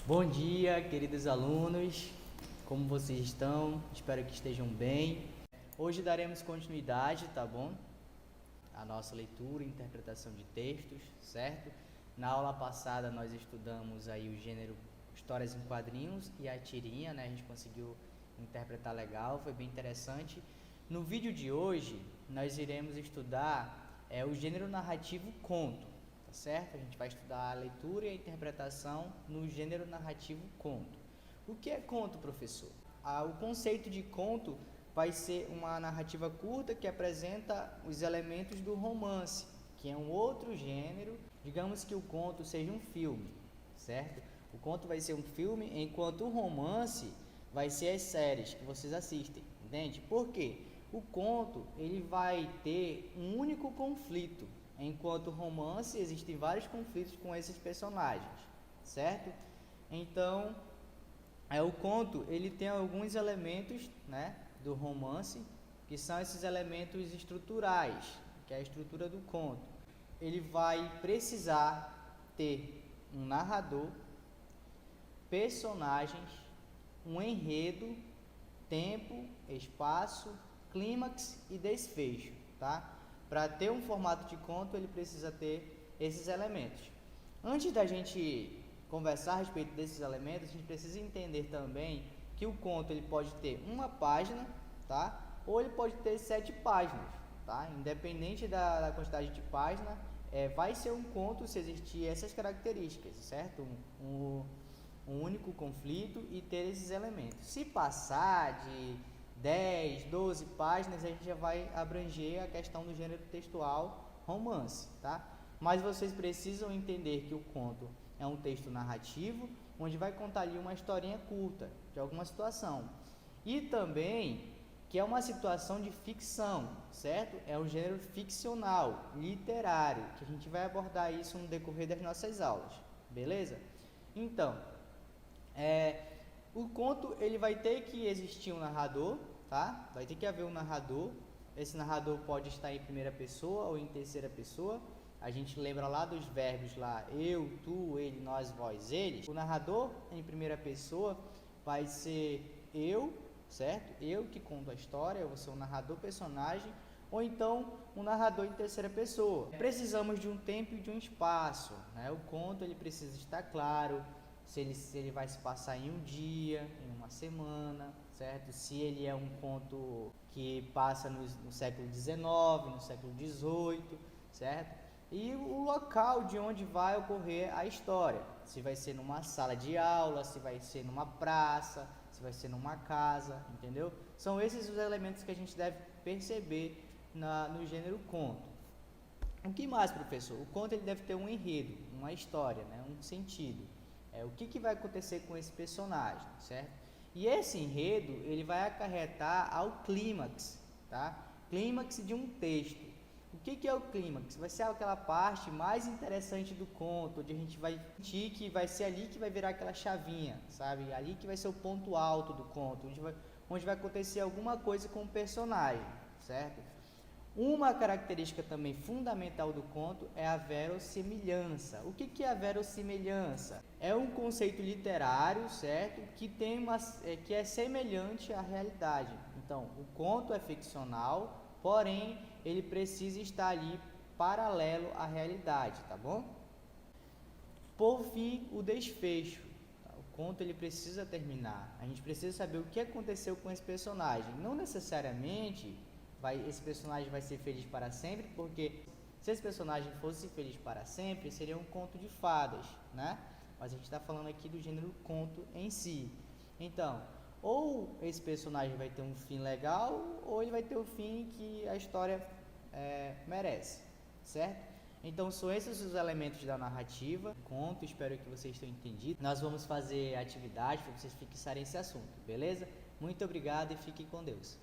Bom dia, queridos alunos, como vocês estão? Espero que estejam bem. Hoje daremos continuidade, tá bom? A nossa leitura e interpretação de textos, certo? Na aula passada nós estudamos aí o gênero histórias em quadrinhos e a tirinha, né? A gente conseguiu interpretar legal, foi bem interessante. No vídeo de hoje nós iremos estudar o gênero narrativo conto. Certo? A gente vai estudar a leitura e a interpretação no gênero narrativo conto. O que é conto, professor? O conceito de conto vai ser uma narrativa curta que apresenta os elementos do romance, que é um outro gênero. Digamos que o conto seja um filme, certo? O conto vai ser um filme, enquanto o romance vai ser as séries que vocês assistem, entende? Por quê? O conto ele vai ter um único conflito, enquanto o romance existem vários conflitos com esses personagens, certo? Então, o conto ele tem alguns elementos, né, do romance, que são esses elementos estruturais, que é a estrutura do conto. Ele vai precisar ter um narrador, personagens, um enredo, tempo, espaço, clímax e desfecho, tá? Para ter um formato de conto, ele precisa ter esses elementos. Antes da gente conversar a respeito desses elementos, a gente precisa entender também que o conto ele pode ter uma página, tá? Ou ele pode ter 7 páginas, tá? Independente da quantidade de página, vai ser um conto se existir essas características, certo? Um único conflito e ter esses elementos. Se passar de 10, 12 páginas, a gente já vai abranger a questão do gênero textual romance, tá? Mas vocês precisam entender que o conto é um texto narrativo, onde vai contar ali uma historinha curta de alguma situação. E também que é uma situação de ficção, certo? É um gênero ficcional, literário, que a gente vai abordar isso no decorrer das nossas aulas, beleza? Então, o conto ele vai ter que existir um narrador, tá? Vai ter que haver um narrador. Esse narrador pode estar em primeira pessoa ou em terceira pessoa. A gente lembra lá dos verbos lá, eu, tu, ele, nós, vós, eles. O narrador em primeira pessoa vai ser eu, certo? Eu que conto a história, eu vou ser um narrador personagem, ou então um narrador em terceira pessoa. Precisamos de um tempo e de um espaço, né? O conto ele precisa estar claro, se ele vai se passar em um dia, em uma semana, certo? Se ele é um conto que passa no século XIX, no século XVIII, certo? E o local de onde vai ocorrer a história, se vai ser numa sala de aula, se vai ser numa praça, se vai ser numa casa, entendeu? São esses os elementos que a gente deve perceber no gênero conto. O que mais, professor? O conto ele deve ter um enredo, uma história, né? Um sentido. O que vai acontecer com esse personagem, certo? E esse enredo, ele vai acarretar ao clímax, tá? Clímax de um texto. O que é o clímax? Vai ser aquela parte mais interessante do conto, onde a gente vai sentir que vai ser ali que vai virar aquela chavinha, sabe? Ali que vai ser o ponto alto do conto, onde vai acontecer alguma coisa com o personagem, certo? Uma característica também fundamental do conto é a verossimilhança. O que é a verossimilhança? É um conceito literário, certo? Que é semelhante à realidade. Então, o conto é ficcional, porém, ele precisa estar ali paralelo à realidade, tá bom? Por fim, o desfecho. O conto ele precisa terminar. A gente precisa saber o que aconteceu com esse personagem. Não necessariamente esse personagem vai ser feliz para sempre, porque se esse personagem fosse feliz para sempre, seria um conto de fadas, né? Mas a gente está falando aqui do gênero conto em si. Então, ou esse personagem vai ter um fim legal, ou ele vai ter o fim que a história merece, certo? Então, são esses os elementos da narrativa, conto, espero que vocês tenham entendido. Nós vamos fazer atividade para vocês fixarem esse assunto, beleza? Muito obrigado e fiquem com Deus.